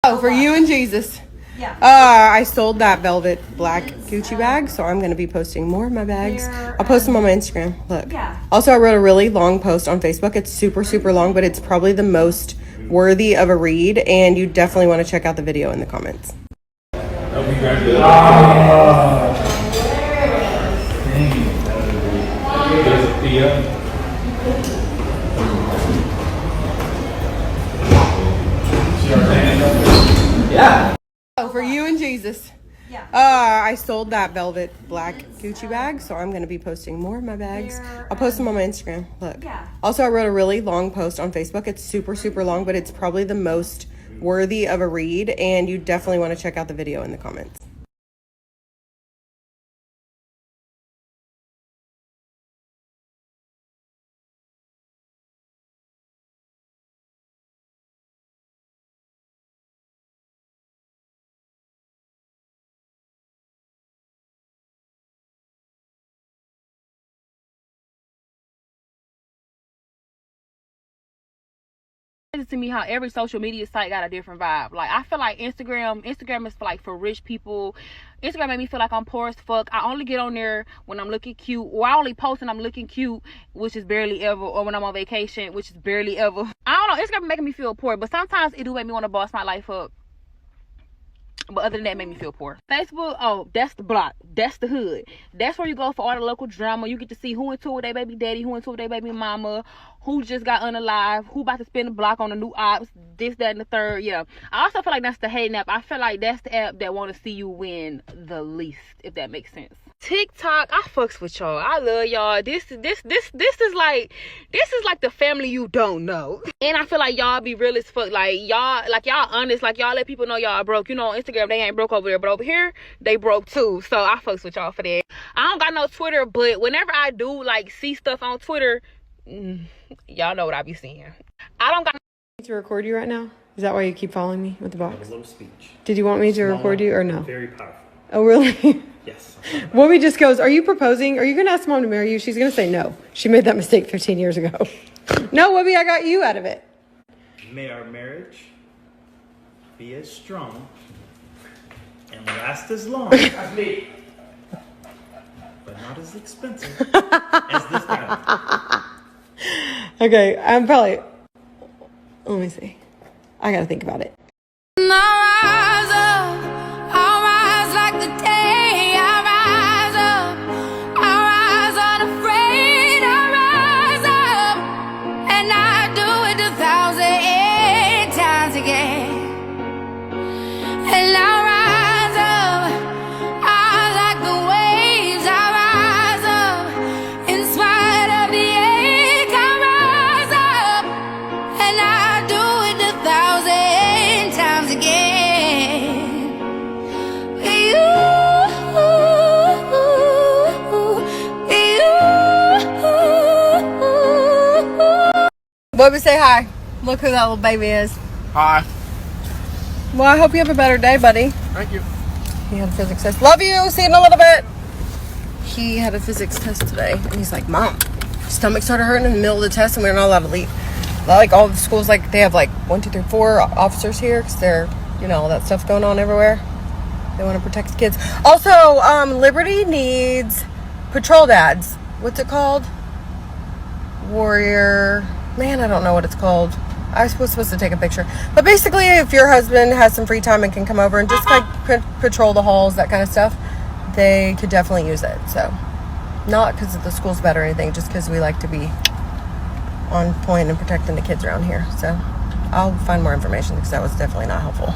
Oh, for you and Jesus. Yeah. I sold that velvet black Gucci bag, so I'm going to be posting more of my bags. I'll post them on my Instagram. Look. Yeah. Also, I wrote a really long post on Facebook. It's super, super long, but it's probably the most worthy of a read, and you definitely want to check out the video in the comments. Yeah. Oh, for you and Jesus. Yeah. I sold that velvet black Gucci bag, so I'm going to be posting more of my bags. I'll post them on my Instagram. Look. Yeah. Also, I wrote a really long post on Facebook. It's super, super long, but it's probably the most worthy of a read, and you definitely want to check out the video in the comments. To me how every social media site got a different vibe. Like I feel like Instagram is for like for rich people. Instagram made me feel like I'm poor as fuck. I only get on there when I'm looking cute, or I only post when I'm looking cute, which is barely ever, or when I'm on vacation, which is barely ever. I don't know, Instagram making me feel poor, but sometimes it do make me want to boss my life up. But other than that, it made me feel poor. Facebook, oh, that's the block. That's the hood. That's where you go for all the local drama. You get to see who into with their baby daddy, who into with their baby mama, who just got unalive, who about to spin the block on the new ops, this, that, and the third. Yeah. I also feel like that's the hating app. I feel like that's the app that want to see you win the least, if that makes sense. TikTok, I fucks with y'all. I love y'all. This is like the family you don't know. And I feel like y'all be real as fuck. Like y'all honest. Like y'all let people know y'all broke. You know, on Instagram they ain't broke over there, but over here they broke too. So I fucks with y'all for that. I don't got no Twitter, but whenever I do like see stuff on Twitter, y'all know what I be seeing. I don't got To record you right now? Is that why you keep following me with the box? A little speech. Did you want me to record you or no? Very powerful. Oh, really? Yes. Wobby just goes, are you proposing? Are you going to ask mom to marry you? She's going to say no. She made that mistake 15 years ago. No, Wobby, I got you out of it. May our marriage be as strong and last as long. That's me. But not as expensive as this guy. Okay, I'm probably... Let me see. I got to think about it. Wobby, say hi. Look who that little baby is. Hi. Well, I hope you have a better day, buddy. Thank you. He had a physics test. Love you. See you in a little bit. He had a physics test today, and he's like, Mom, stomach started hurting in the middle of the test, and we're not allowed to leave. Like, all the schools, like, they have, like, 1, 2, 3, 4 officers here, because they're, you know, all that stuff going on everywhere. They want to protect the kids. Also, Liberty needs patrol dads. What's it called? Warrior... Man, I don't know what it's called. I was supposed to take a picture. But basically, if your husband has some free time and can come over and just like patrol the halls, that kind of stuff, they could definitely use it. So, not because the school's bad or anything, just because we like to be on point and protecting the kids around here. So, I'll find more information because that was definitely not helpful.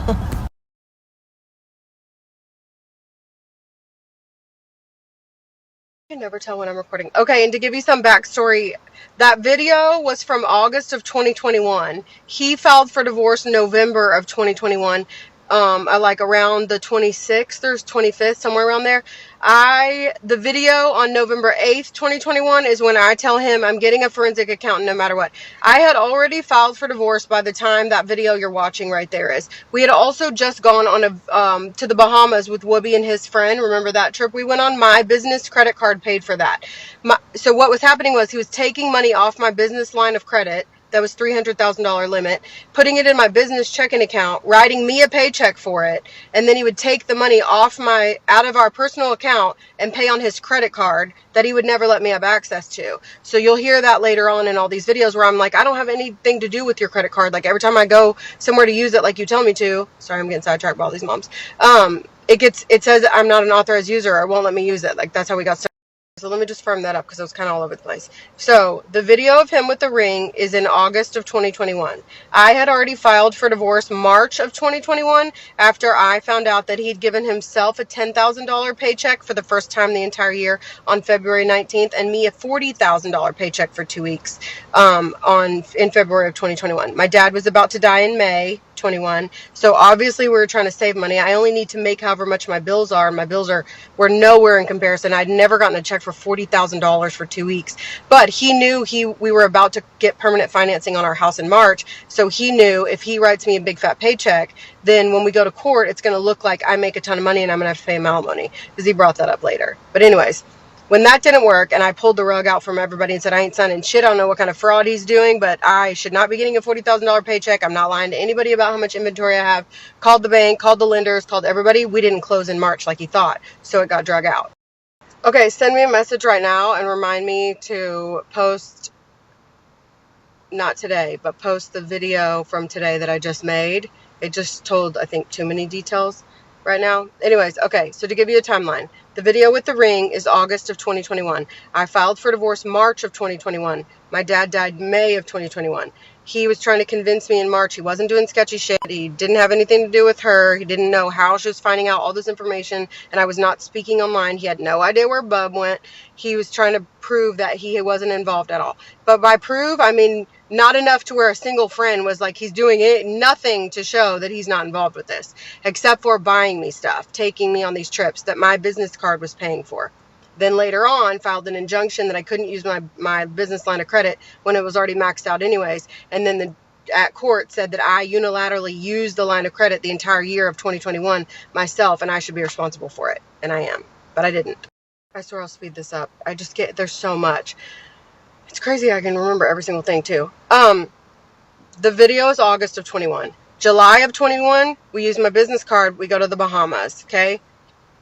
I can never tell when I'm recording. Okay, and to give you some backstory, that video was from August of 2021. He filed for divorce in November of 2021. Like around the 26th or 25th, somewhere around there. The video on November 8th, 2021 is when I tell him I'm getting a forensic accountant no matter what. I had already filed for divorce by the time that video you're watching right there is. We had also just gone on to the Bahamas with Wobby and his friend. Remember that trip we went on? My business credit card paid for that. So what was happening was he was taking money off my business line of credit that was $300,000 limit, putting it in my business checking account, writing me a paycheck for it, and then he would take the money out of our personal account and pay on his credit card that he would never let me have access to. So you'll hear that later on in all these videos where I'm like, I don't have anything to do with your credit card. Like every time I go somewhere to use it like you tell me to, sorry, I'm getting sidetracked by all these moms. It says I'm not an authorized user, or it won't let me use it. Like that's how we got started. So let me just firm that up because it was kind of all over the place. So the video of him with the ring is in August of 2021. I had already filed for divorce March of 2021 after I found out that he'd given himself a $10,000 paycheck for the first time the entire year on February 19th and me a $40,000 paycheck for 2 weeks in February of 2021. My dad was about to die in May 21. So obviously we were trying to save money. I only need to make however much my bills are. My bills were nowhere in comparison. I'd never gotten a check for $40,000 for 2 weeks, but he knew we were about to get permanent financing on our house in March. So he knew if he writes me a big fat paycheck, then when we go to court, it's going to look like I make a ton of money and I'm going to have to pay him alimony, because he brought that up later. But anyways, when that didn't work and I pulled the rug out from everybody and said, I ain't signing shit, I don't know what kind of fraud he's doing, but I should not be getting a $40,000 paycheck. I'm not lying to anybody about how much inventory I have. Called the bank, called the lenders, called everybody. We didn't close in March like he thought, so it got drug out. Okay, send me a message right now and remind me to post, not today, but post the video from today that I just made. It just told, I think, too many details right now. Anyways, okay, so to give you a timeline, the video with the ring is August of 2021. I filed for divorce March of 2021. My dad died May of 2021. He was trying to convince me in March he wasn't doing sketchy shit. He didn't have anything to do with her. He didn't know how she was finding out all this information, and I was not speaking online. He had no idea where Bub went. He was trying to prove that he wasn't involved at all. But by prove, I mean not enough to where a single friend was like, he's doing it, nothing to show that he's not involved with this, except for buying me stuff, taking me on these trips that my business card was paying for. Then later on, filed an injunction that I couldn't use my business line of credit when it was already maxed out anyways. And then at court said that I unilaterally used the line of credit the entire year of 2021 myself, and I should be responsible for it. And I am, but I didn't. I swear I'll speed this up. There's so much. It's crazy I can remember every single thing too. The video is August of 21. July of 21, we use my business card. We go to the Bahamas, okay?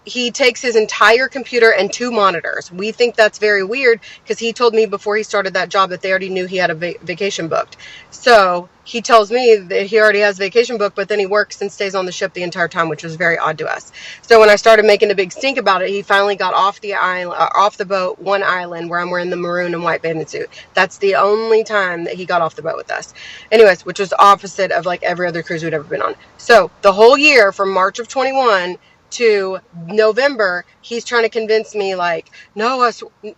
He takes his entire computer and 2 monitors. We think that's very weird because he told me before he started that job that they already knew he had a vacation booked. So he tells me that he already has vacation booked, but then he works and stays on the ship the entire time, which was very odd to us. So when I started making a big stink about it, he finally got off the island, off the boat, one island where I'm wearing the maroon and white bathing suit. That's the only time that he got off the boat with us. Anyways, which was opposite of like every other cruise we'd ever been on. So the whole year from March of 21 to November, he's trying to convince me like, no,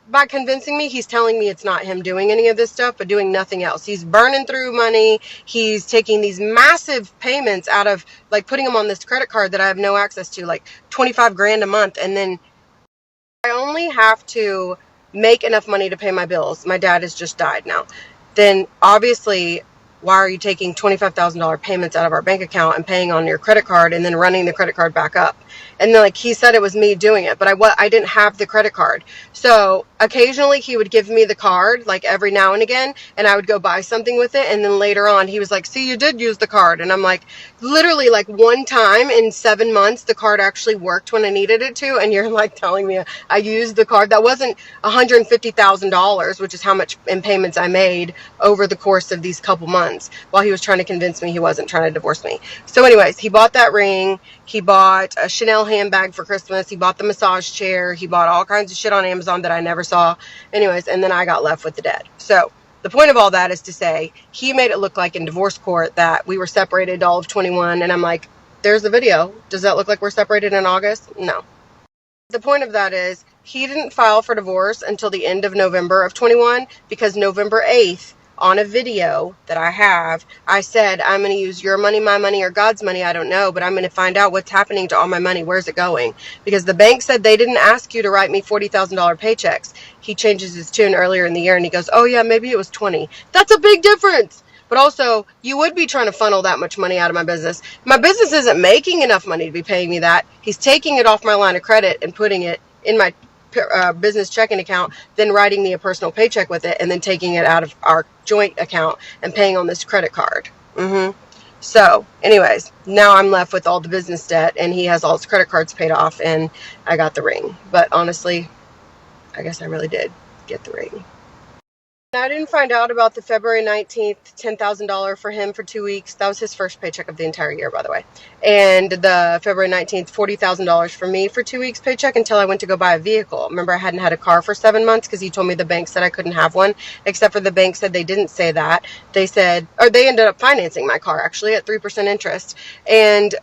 by convincing me, he's telling me it's not him doing any of this stuff, but doing nothing else. He's burning through money. He's taking these massive payments out of, like, putting them on this credit card that I have no access to, like 25 grand a month. And then I only have to make enough money to pay my bills. My dad has just died now. Then obviously, why are you taking $25,000 payments out of our bank account and paying on your credit card and then running the credit card back up? And then, like, he said it was me doing it, but I didn't have the credit card. So occasionally he would give me the card, like every now and again, and I would go buy something with it. And then later on he was like, see, you did use the card. And I'm like, literally, like, one time in 7 months, the card actually worked when I needed it to. And you're like telling me I used the card. That wasn't $150,000, which is how much in payments I made over the course of these couple months while he was trying to convince me he wasn't trying to divorce me. So anyways, he bought that ring. He bought a Chanel handbag for Christmas. He bought the massage chair. He bought all kinds of shit on Amazon that I never saw. Anyways, and then I got left with the dead. So the point of all that is to say, he made it look like in divorce court that we were separated all of 21. And I'm like, there's the video. Does that look like we're separated in August? No. The point of that is he didn't file for divorce until the end of November of 21, because November 8th, on a video that I have, I said, I'm going to use your money, my money, or God's money, I don't know, but I'm going to find out what's happening to all my money. Where's it going? Because the bank said they didn't ask you to write me $40,000 paychecks. He changes his tune earlier in the year and he goes, oh yeah, maybe it was 20. That's a big difference. But also, you would be trying to funnel that much money out of my business. My business isn't making enough money to be paying me that. He's taking it off my line of credit and putting it in my business checking account, then writing me a personal paycheck with it, and then taking it out of our joint account and paying on this credit card. So anyways, now I'm left with all the business debt, and he has all his credit cards paid off, and I got the ring. But honestly, I guess I really did get the ring. I didn't find out about the February 19th $10,000 for him for 2 weeks. That was his first paycheck of the entire year, by the way. And the February 19th $40,000 for me for 2 weeks paycheck until I went to go buy a vehicle. Remember, I hadn't had a car for 7 months because he told me the bank said I couldn't have one, except for the bank said they didn't say that. They said, or they ended up financing my car actually at 3% interest. And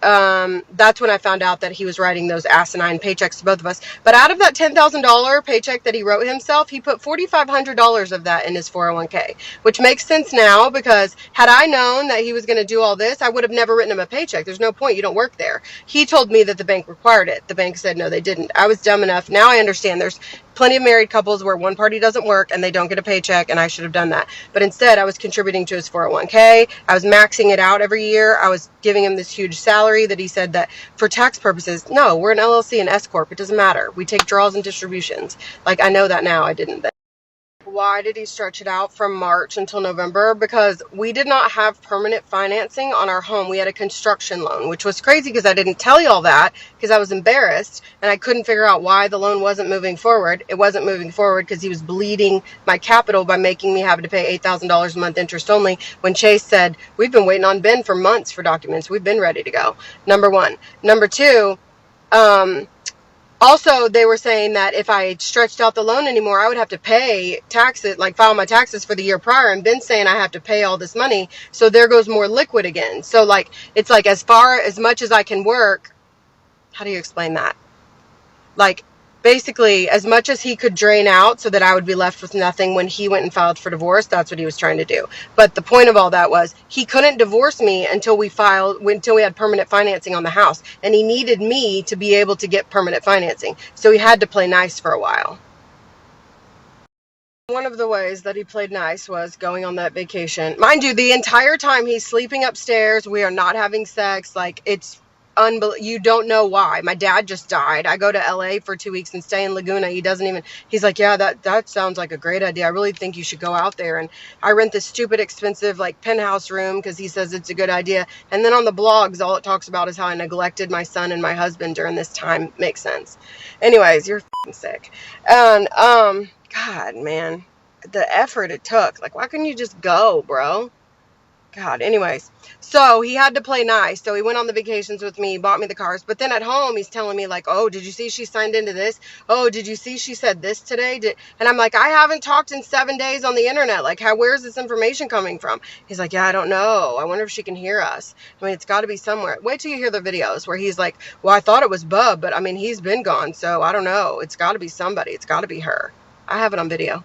that's when I found out that he was writing those asinine paychecks to both of us. But out of that $10,000 paycheck that he wrote himself, he put $4,500 of that in his 401k, which makes sense now, because had I known that he was going to do all this, I would have never written him a paycheck. There's no point. You don't work there. He told me that the bank required it. The bank said no, they didn't. I was dumb enough. Now I understand there's plenty of married couples where one party doesn't work and they don't get a paycheck, and I should have done that. But instead, I was contributing to his 401k. I was maxing it out every year. I was giving him this huge salary that he said that for tax purposes, no, we're an LLC and S Corp. It doesn't matter. We take draws and distributions. Like, I know that now. I didn't then. Why did he stretch it out from March until November? Because we did not have permanent financing on our home. We had a construction loan, which was crazy because I didn't tell you all that because I was embarrassed and I couldn't figure out why the loan wasn't moving forward. It wasn't moving forward because he was bleeding my capital by making me have to pay $8,000 a month interest only, when Chase said, we've been waiting on Ben for months for documents. We've been ready to go. Number one. Number two, also, they were saying that if I stretched out the loan anymore, I would have to pay taxes, like file my taxes for the year prior. And Ben's saying I have to pay all this money. So there goes more liquid again. So like, it's like as much as I can work. How do you explain that? Like, basically, as much as he could drain out so that I would be left with nothing when he went and filed for divorce, that's what he was trying to do. But the point of all that was he couldn't divorce me until we had permanent financing on the house. And he needed me to be able to get permanent financing. So he had to play nice for a while. One of the ways that he played nice was going on that vacation. Mind you, the entire time he's sleeping upstairs, we are not having sex. Like, it's you don't know why. My dad just died. I go to LA for 2 weeks and stay in Laguna. He's like, yeah, that sounds like a great idea. I really think you should go out there. And I rent this stupid expensive like penthouse room because he says it's a good idea. And then on the blogs, all it talks about is how I neglected my son and my husband during this time. Makes sense. Anyways, you're f***ing sick. And God, man, the effort it took. Like, why couldn't you just go, bro? God, anyways, so he had to play nice. So he went on the vacations with me, bought me the cars. But then at home, he's telling me like, oh, did you see she signed into this? Oh, did you see she said this today? And I'm like, I haven't talked in 7 days on the internet. Like, where's this information coming from? He's like, yeah, I don't know. I wonder if she can hear us. I mean, it's got to be somewhere. Wait till you hear the videos where he's like, well, I thought it was Bub, but I mean, he's been gone. So I don't know. It's got to be somebody. It's got to be her. I have it on video.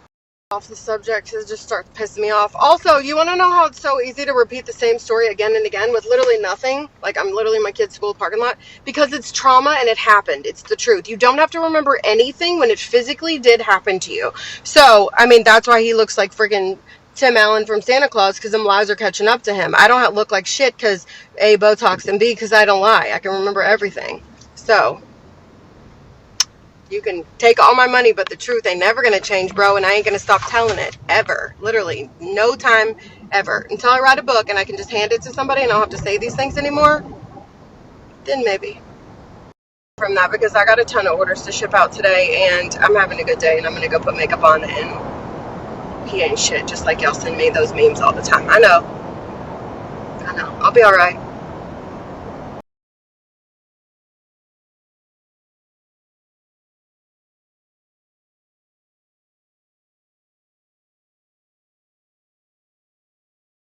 Off the subject because it just starts pissing me off. Also, you want to know how it's so easy to repeat the same story again and again with literally nothing? Like, I'm literally in my kid's school parking lot. Because it's trauma and it happened. It's the truth. You don't have to remember anything when it physically did happen to you. So, I mean, that's why he looks like friggin' Tim Allen from Santa Claus, because them lies are catching up to him. I don't look like shit because A, Botox, and B, because I don't lie. I can remember everything. So, you can take all my money, but the truth ain't never going to change, bro, and I ain't going to stop telling it, ever. Literally, no time, ever. Until I write a book and I can just hand it to somebody and I don't have to say these things anymore, then maybe. From that, because I got a ton of orders to ship out today, and I'm having a good day, and I'm going to go put makeup on, and he ain't shit, just like y'all send me those memes all the time. I know. I'll be alright.